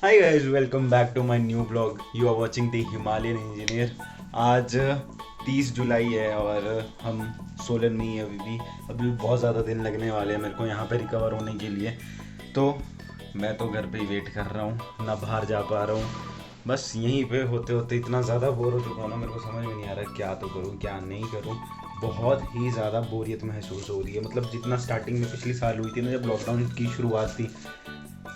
Hi guys, welcome back to my new blog. You are watching the Himalayan engineer. आज 30 जुलाई है और हम सोलन में ही हैं अभी बहुत ज़्यादा दिन लगने वाले हैं मेरे को यहाँ पे रिकवर होने के लिए। तो मैं तो घर पे ही वेट कर रहा हूँ, ना बाहर जा पा रहा हूँ। बस यहीं पे होते होते इतना ज़्यादा बोर हो चुका हूँ ना, मेरे को समझ में नहीं आ रहा क्या तो करूँ क्या नहीं करूँ। बहुत ही ज़्यादा बोरियत महसूस हो रही है, मतलब जितना स्टार्टिंग में पिछले साल हुई थी ना, जब लॉकडाउन की शुरुआत थी,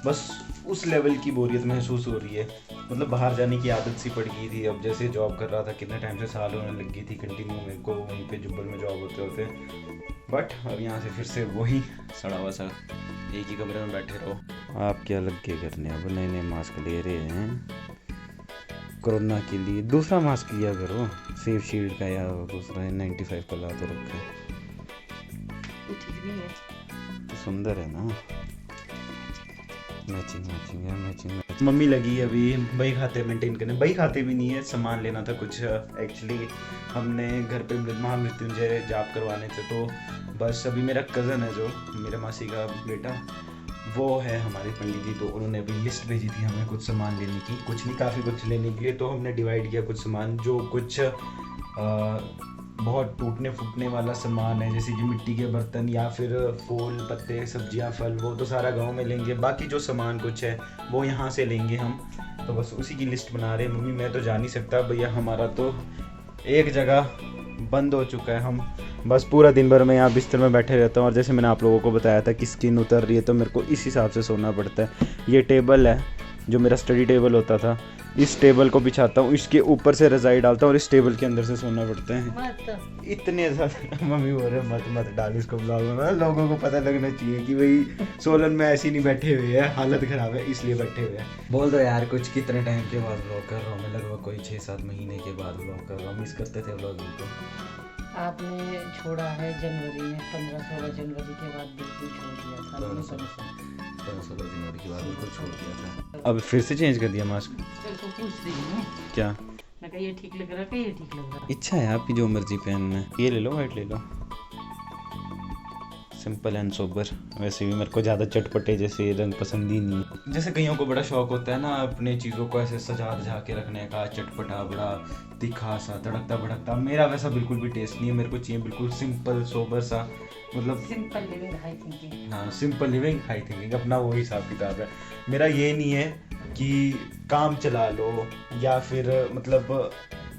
बस उस लेवल की बोरियत महसूस हो रही है। मतलब बाहर जाने की आदत सी पड़ गई थी। अब जैसे जॉब कर रहा था, कितने टाइम से, साल होने लग गई थी कंटिन्यू मेरे को वहीं पे जुब्बल में जॉब होते होते। बट अब यहाँ से फिर से वही सड़ा हुआ सा एक ही कमरे में बैठे रहो। आप क्या लग के करने, अब नए नए मास्क ले रहे हैं कोरोना के लिए। दूसरा मास्क लिया करो, सेफ शील्ड का या दूसरा N95 का ला तो रखो, तो सुंदर है ना। मैचिंग। मम्मी लगी अभी बही खाते मेंटेन करने। बही खाते भी नहीं है, सामान लेना था कुछ। एक्चुअली हमने घर पे महामृत्युंजय जाप करवाने थे, तो बस अभी मेरा कज़न है जो मेरे मासी का बेटा, वो है हमारे पंडित जी, तो उन्होंने अभी लिस्ट भेजी थी हमें कुछ सामान लेने की, कुछ नहीं काफ़ी कुछ लेने के लिए। तो हमने डिवाइड किया कुछ सामान, जो कुछ बहुत टूटने फूटने वाला सामान है, जैसे कि मिट्टी के बर्तन या फिर फूल पत्ते सब्जियां फल, वो तो सारा गांव में लेंगे। बाकी जो सामान कुछ है वो यहाँ से लेंगे हम। तो बस उसी की लिस्ट बना रहे हैं। मम्मी मैं तो जा नहीं सकता भैया, हमारा तो एक जगह बंद हो चुका है। हम बस पूरा दिन भर मैं यहाँ बिस्तर में बैठे रहता हूँ, और जैसे मैंने आप लोगों को बताया था कि स्किन उतर रही है, तो मेरे को इस हिसाब से सोना पड़ता है। ये टेबल है जो मेरा स्टडी टेबल होता था, इस टेबल को बिछाता हूँ, इसके ऊपर से रजाई डालता हूँ और इस टेबल के अंदर से सोना पड़ता है। इतने ज़्यादा मम्मी बोल रहे मत डाल इसको ब्लॉग में, लोगों को पता लगना चाहिए कि भाई सोलन में ऐसे नहीं बैठे हुए हैं, हालत ख़राब है इसलिए बैठे हुए हैं। बोल दो यार कुछ, कितने टाइम के बाद ब्लॉग कर रहा हूँ मैं, लगभग कोई 6-7 महीने के बाद ब्लॉग कर रहा हूँ। मिस करते थे ब्लॉगिंग को। आपने छोड़ा है जनवरी में, 15-16 जनवरी के बाद बिल्कुल छोड़ दिया था। 15-16 जनवरी के बाद बिल्कुल छोड़ दिया था। अब फिर से चेंज कर दिया मास्क। तो पूछ रही हूँ क्या मैं, कहा ये ठीक लग रहा है, ये ठीक लग रहा है। इच्छा है आपकी, जो मर्जी पहनना है। ये ले लो, वाइट ले लो, सिंपल एंड सोबर। वैसे भी मेरे को ज़्यादा चटपटे जैसे रंग पसंद ही नहीं है। जैसे कईयों को बड़ा शौक होता है ना अपने चीज़ों को ऐसे सजा धजा के रखने का, चटपटा बड़ा तीखा सा तड़कता भड़कता। मेरा वैसा बिल्कुल भी टेस्ट नहीं है। मेरे को चाहिए बिल्कुल सिंपल सोबर सा, मतलब सिंपल लिविंग हाई थिंकिंग। हाँ, सिंपल लिविंग हाई थिंकिंग, अपना वो हिसाब किताब है मेरा। ये नहीं है कि काम चला लो या फिर मतलब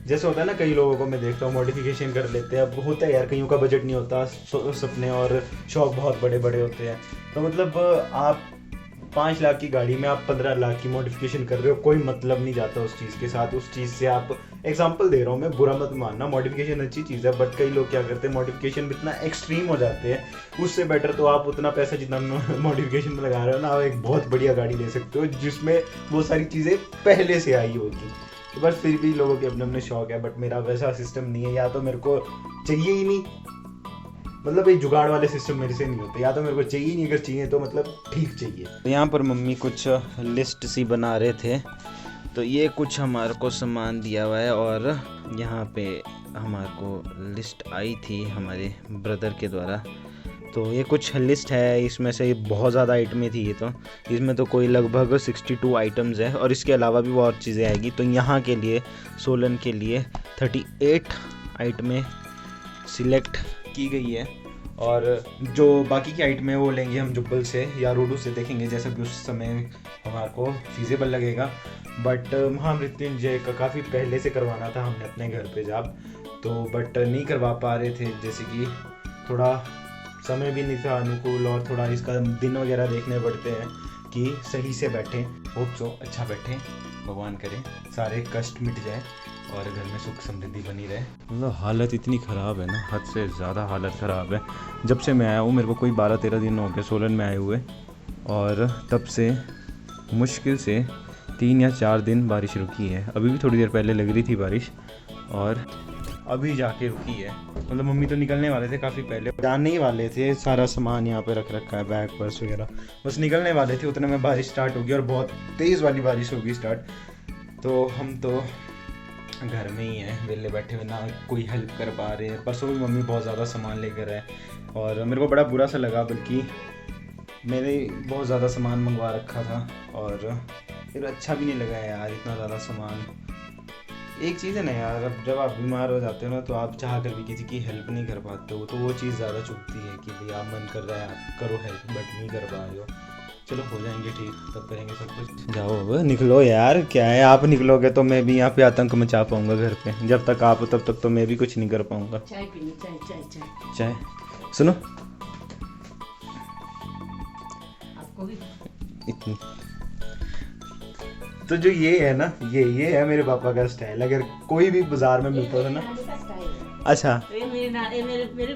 जैसे होता है ना, कई लोगों को मैं देखता हूँ मॉडिफिकेशन कर लेते हैं। अब होता है यार, कईयों का बजट नहीं होता, सपने और शौक बहुत बड़े बड़े होते हैं। तो मतलब आप 5 लाख की गाड़ी में आप 15 लाख की मॉडिफिकेशन कर रहे हो, कोई मतलब नहीं जाता उस चीज़ के साथ। उस चीज़ से आप, एग्जांपल दे रहा हूँ मैं, बुरा मत मानना, मॉडिफिकेशन अच्छी चीज़ है, बट कई लोग क्या करते हैं मॉडिफिकेशन में इतना एक्सट्रीम हो जाते हैं। उससे बेटर तो आप उतना पैसा जितना मॉडिफिकेशन में लगा रहे हो ना, आप एक बहुत बढ़िया गाड़ी ले सकते हो जिसमें वो सारी चीज़ें पहले से आई होगी। तो बस फिर भी लोगों के अपने अपने शौक है, बट मेरा वैसा सिस्टम नहीं है। या तो मेरे को चाहिए ही नहीं, मतलब ये जुगाड़ वाले सिस्टम मेरे से नहीं होते। या तो मेरे को चाहिए नहीं, अगर चाहिए तो मतलब ठीक चाहिए। तो यहाँ पर मम्मी कुछ लिस्ट सी बना रहे थे, तो ये कुछ हमारे को सामान दिया हुआ है, और यहाँ पे हमारे को लिस्ट आई थी हमारे ब्रदर के द्वारा। तो ये कुछ लिस्ट है, इसमें से बहुत ज़्यादा आइटमें थी। ये तो इसमें तो कोई लगभग 62 आइटम्स है, और इसके अलावा भी बहुत चीज़ें आएगी। तो यहाँ के लिए, सोलन के लिए 38 आइटमें सिलेक्ट की गई है, और जो बाकी की आइटमें वो लेंगे हम जुब्बल से या रोडू से, देखेंगे जैसा भी उस समय हमारे को फीजेबल लगेगा। बट महामृत्युंजय का काफ़ी पहले से करवाना था हमने अपने घर पे जाप, तो बट नहीं करवा पा रहे थे, जैसे कि थोड़ा समय भी नहीं था अनुकूल, और थोड़ा इसका दिन वगैरह देखने पड़ते हैं कि सही से बैठें। होप सो अच्छा बैठें, भगवान करें सारे कष्ट मिट जाए और घर में सुख समृद्धि बनी रहे। मतलब हालत इतनी ख़राब है ना, हद से ज़्यादा हालत ख़राब है। जब से मैं आया हूँ, मेरे को कोई 12-13 दिन हो गए सोलन में आए हुए, और तब से मुश्किल से 3 या 4 दिन बारिश रुकी है। अभी भी थोड़ी देर पहले लग रही थी बारिश, और अभी जाके रुकी है। मतलब मम्मी तो निकलने वाले थे काफ़ी पहले, जाने ही वाले थे, सारा सामान यहाँ पे रख रखा है, बैग पर्स वगैरह, बस निकलने वाले थे, उतने में बारिश स्टार्ट होगी, और बहुत तेज़ वाली बारिश होगी स्टार्ट। तो हम तो घर में ही हैं, वेले बैठे हुए, ना कोई हेल्प कर पा रहे हैं। परसों भी मम्मी बहुत ज़्यादा सामान लेकर आए, और मेरे को बड़ा बुरा सा लगा, बल्कि मैंने बहुत ज़्यादा सामान मंगवा रखा था और फिर अच्छा भी नहीं लगा यार इतना ज़्यादा सामान। एक चीज़ है ना यार, अब जब आप बीमार हो जाते हो ना तो आप चाह कर भी किसी की हेल्प नहीं कर पाते हो, तो वो चीज़ ज़्यादा चुभती है कि भाई आप मन कर रहा है आप करो हेल्प बट नहीं कर पा रहे हो। चलो हो जाएंगे ठीक, तब करेंगे सब कुछ। जाओ अब निकलो यार, क्या है आप निकलोगे तो मैं भी यहाँ पे आतंक मचा पाऊंगा घर पे, जब तक आप हो तब तक तो मैं भी कुछ नहीं कर पाऊंगा। चाय पीनी, चाय चाय चाय। चाय सुनो आपको भी इतनी तो जो ये है ना, ये है मेरे पापा का स्टाइल। अगर कोई भी बाजार में मिलता था ना, अच्छा ये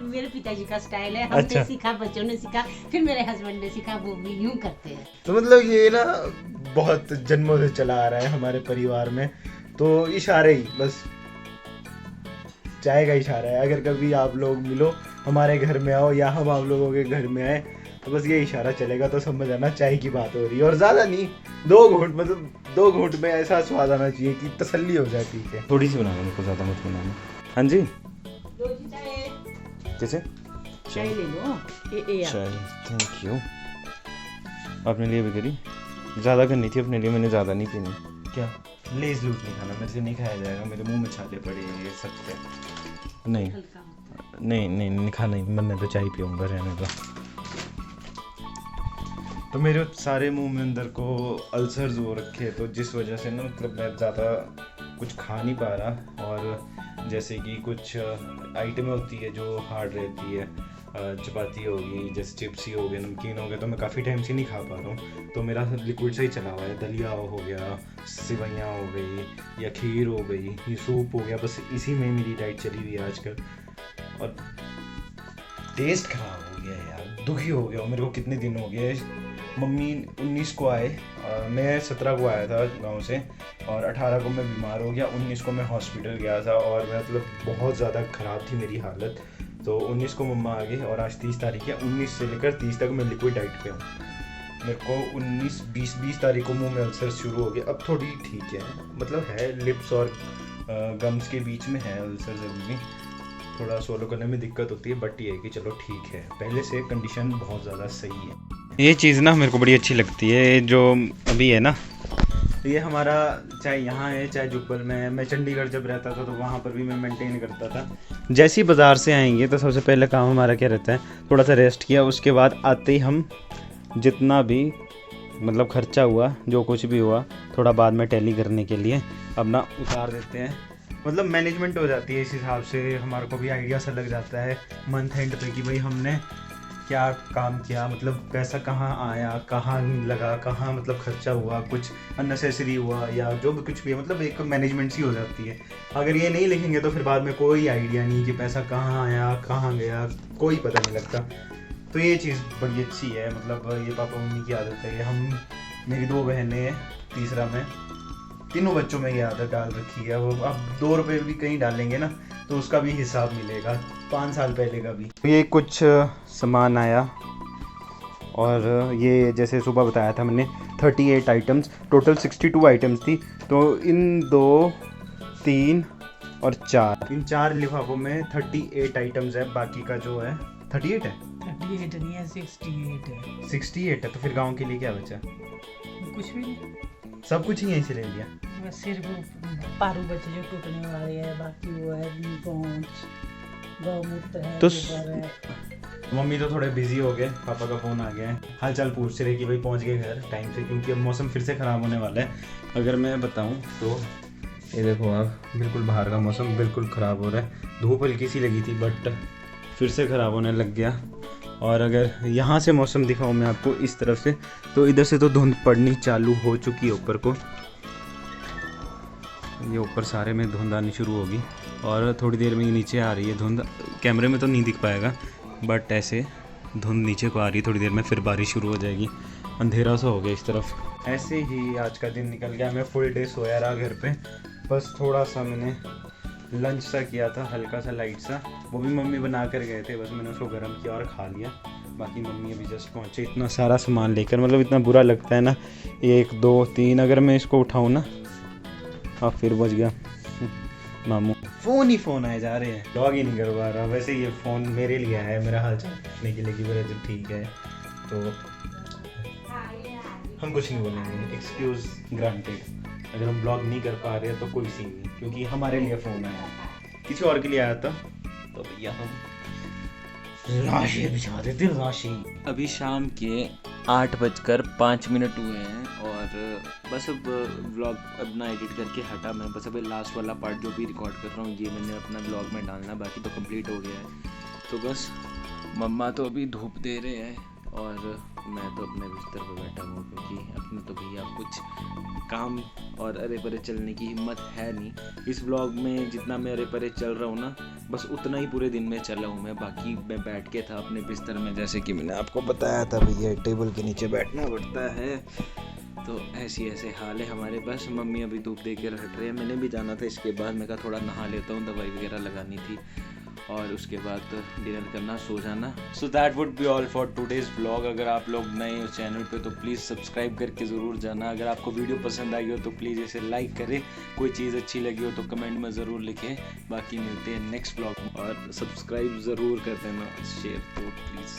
मेरे पिताजी का स्टाइल है। हमने अच्छा। सीखा, बच्चों ने सीखा, फिर मेरे हस्बैंड ने सीखा, वो भी यूं करते हैं। तो मतलब ये ना बहुत जन्मों से चला आ रहा है हमारे परिवार में, तो इशारे ही बस, चाय का इशारा है। अगर कभी आप लोग मिलो, हमारे घर में आओ या हम आप लोगों के घर में आए, तो बस ये इशारा चलेगा तो समझ आना चाय की बात हो रही है। और ज़्यादा नहीं, 2 घूंट, मतलब 2 घूंट में ऐसा स्वाद आना चाहिए कि तसल्ली हो जाती है। थोड़ी सी बनाना, मेरे को ज़्यादा मत बनाना। हाँ जी, कैसे चाय ले लो। चाय, थैंक यू। अपने लिए भी करी, ज़्यादा करनी थी अपने लिए, मैंने ज़्यादा नहीं पीनी। क्या लेज लूज नहीं खाना, मेरे से नहीं खाया जाएगा, मेरे मुंह में छाले पड़े हैं ये सब पे। नहीं नहीं खाना नहीं, मैं तो चाय पीऊँगा, रहने दो। तो मेरे सारे मुंह में अंदर को अल्सर्स हो रखे, तो जिस वजह से ना मतलब मैं ज़्यादा कुछ खा नहीं पा रहा। और जैसे कि कुछ आइटमें होती है जो हार्ड रहती है, चपाती होगी, जैसे चिप्स ही हो गए, नमकीन हो गए, तो मैं काफ़ी टाइम से नहीं खा पा रहा हूँ। तो मेरा लिक्विड से ही चला हुआ है, दलिया हो गया, सिवैयाँ हो गई या खीर हो गई, ये सूप हो गया, बस इसी में मेरी डाइट चली हुई है आजकल। और टेस्ट खराब हो गया यार, दुखी हो गया हूँ। मेरे को कितने दिन हो गए, मम्मी 19 को आए, मैं 17 को आया था गांव से, और 18 को मैं बीमार हो गया, 19 को मैं हॉस्पिटल गया था, और मैं मतलब बहुत ज़्यादा ख़राब थी मेरी हालत। तो 19 को मम्मा आ गई और आज 30 तारीख है, 19 से लेकर 30 तक मैं लिक्विड डाइट पे हूँ। मेरे को 19, 20 तारीख को मुंह में अल्सर शुरू हो गया, अब थोड़ी ठीक है, मतलब है लिप्स और गम्स के बीच में है अल्सर, ज़रूरी थोड़ा सोलो करने में दिक्कत होती है, बट ये है कि चलो ठीक है, पहले से कंडीशन बहुत ज़्यादा सही है। ये चीज़ ना मेरे को बड़ी अच्छी लगती है जो अभी है ना, ये हमारा चाहे यहाँ है चाहे जुब्बल में है। मैं चंडीगढ़ जब रहता था तो वहाँ पर भी मैं मेंटेन करता था। जैसे ही बाज़ार से आएंगे तो सबसे पहले काम हमारा क्या रहता है, थोड़ा सा रेस्ट किया, उसके बाद आते ही हम जितना भी मतलब खर्चा हुआ, जो कुछ भी हुआ, थोड़ा बाद में टैली करने के लिए अपना उतार देते हैं। मतलब मैनेजमेंट हो जाती है इस हिसाब से, हमारे को भी आइडिया सा लग जाता है मंथ एंड पे कि भाई हमने क्या काम किया, मतलब पैसा कहाँ आया, कहाँ लगा, कहाँ मतलब खर्चा हुआ, कुछ अननेसेसरी हुआ या जो भी कुछ भी है, मतलब एक मैनेजमेंट सी हो जाती है। अगर ये नहीं लिखेंगे तो फिर बाद में कोई आइडिया नहीं कि पैसा कहाँ आया कहाँ गया, कोई पता नहीं लगता। तो ये चीज़ बड़ी अच्छी है, मतलब ये पापा मम्मी की आदत है। हम मेरी 2 बहनें हैं, तीसरा मैं, तीनों बच्चों में ये आदत डाल रखी है। वो अब 2 रुपये भी कहीं डालेंगे ना तो उसका भी हिसाब मिलेगा, 5 साल पहले का भी। ये कुछ सामान आया, और ये जैसे सुबह बताया था मैंने 38 आइटम्स, टोटल 62 आइटम्स थी। तो इन 2, 3 और 4, इन 4 लिफाफों में 38 आइटम्स है, बाकी का जो है 38 है, 38 नहीं है, 68 है। 68 है। तो फिर गांव के लिए क्या बचा? कुछ भी नहीं, सब कुछ ही यहीं से ले लिया। बस सिर्फ पारू बचे जो टूटने वाले हैं, बाकी वो है गौमूत्र है, तो गोबर है। मम्मी तो थोड़े बिजी हो गए, पापा का फ़ोन आ गया है, हाल चाल पूछ रहे कि भाई पहुंच गए घर टाइम से, क्योंकि अब मौसम फिर से ख़राब होने वाला है। अगर मैं बताऊं तो ये देखो आप, बिल्कुल बाहर का मौसम बिल्कुल ख़राब हो रहा है, धूप हल्की सी लगी थी बट फिर से ख़राब होने लग गया। और अगर यहाँ से मौसम दिखाऊं मैं आपको इस तरफ से, तो इधर से तो धुंध पड़नी चालू हो चुकी है ऊपर को, ये ऊपर सारे में धुंध आनी शुरू होगी, और थोड़ी देर में ये नीचे आ रही है धुंध। कैमरे में तो नहीं दिख पाएगा बट ऐसे धुंध नीचे को आ रही है, थोड़ी देर में फिर बारिश शुरू हो जाएगी, अंधेरा सा हो गया इस तरफ। ऐसे ही आज का दिन निकल गया, मैं फुल डे सोया रहा घर पे, बस थोड़ा सा मैंने लंच सा किया था, हल्का सा लाइट सा, वो भी मम्मी बना कर गए थे, बस मैंने उसको गर्म किया और खा लिया। बाकी मम्मी अभी जस्ट पहुँचे इतना सारा सामान लेकर, मतलब इतना बुरा लगता है ना, 1 2 3 अगर मैं इसको उठाऊँ ना, हाँ फिर बच गया मामू, फ़ोन ही फ़ोन आए जा रहे हैं, लॉग ही नहीं करवा रहा। वैसे ये फ़ोन मेरे लिए है, मेरा हाल चाल पूछने के लिए कि मेरा जब ठीक है, तो हम कुछ नहीं बोलेंगे, एक्सक्यूज ग्रांटेड। अगर हम ब्लॉग नहीं कर पा रहे हैं तो कोई सीन नहीं, क्योंकि हमारे लिए फ़ोन आया, किसी और के लिए आया था, तो भैया हम लाशें बिछा देते, लाशें। अभी शाम के 8:05 हुए हैं और बस अब व्लॉग अपना एडिट करके हटा मैं, बस अभी लास्ट वाला पार्ट जो भी रिकॉर्ड कर रहा हूँ ये मैंने अपना व्लॉग में डालना, बाकी तो कंप्लीट हो गया है। तो बस मम्मा तो अभी धूप दे रहे हैं और मैं तो अपने बिस्तर पर बैठा हूँ, क्योंकि अपने तो भैया कुछ काम और अरे परे चलने की हिम्मत है नहीं। इस व्लॉग में जितना मैं अरे परे चल रहा हूँ ना, बस उतना ही पूरे दिन में चला हूँ मैं, बाकी मैं बैठ के था अपने बिस्तर में, जैसे कि मैंने आपको बताया था भैया टेबल के नीचे बैठना पड़ता है। तो ऐसे हाल है हमारे पास। मम्मी अभी धूप दे के हट रहे हैं, मैंने भी जाना था इसके बाद, मैं कहा थोड़ा नहा लेता हूँ, दवाई वगैरह लगानी थी और उसके बाद डिनर करना, सो जाना। So that would be all for today's blog. अगर आप लोग नए हो चैनल पे तो प्लीज़ सब्सक्राइब करके ज़रूर जाना। अगर आपको वीडियो पसंद आई हो तो प्लीज़ इसे लाइक करें, कोई चीज़ अच्छी लगी हो तो कमेंट में ज़रूर लिखें। बाकी मिलते हैं नेक्स्ट ब्लॉग में, और सब्सक्राइब ज़रूर कर देना, शेयर तो प्लीज़,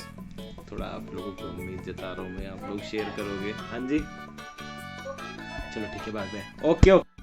थोड़ा आप लोगों को उम्मीद जता रहा हूँ मैं, आप लोग शेयर करोगे। हाँ जी, चलो ठीक है, बाय बाय, ओके।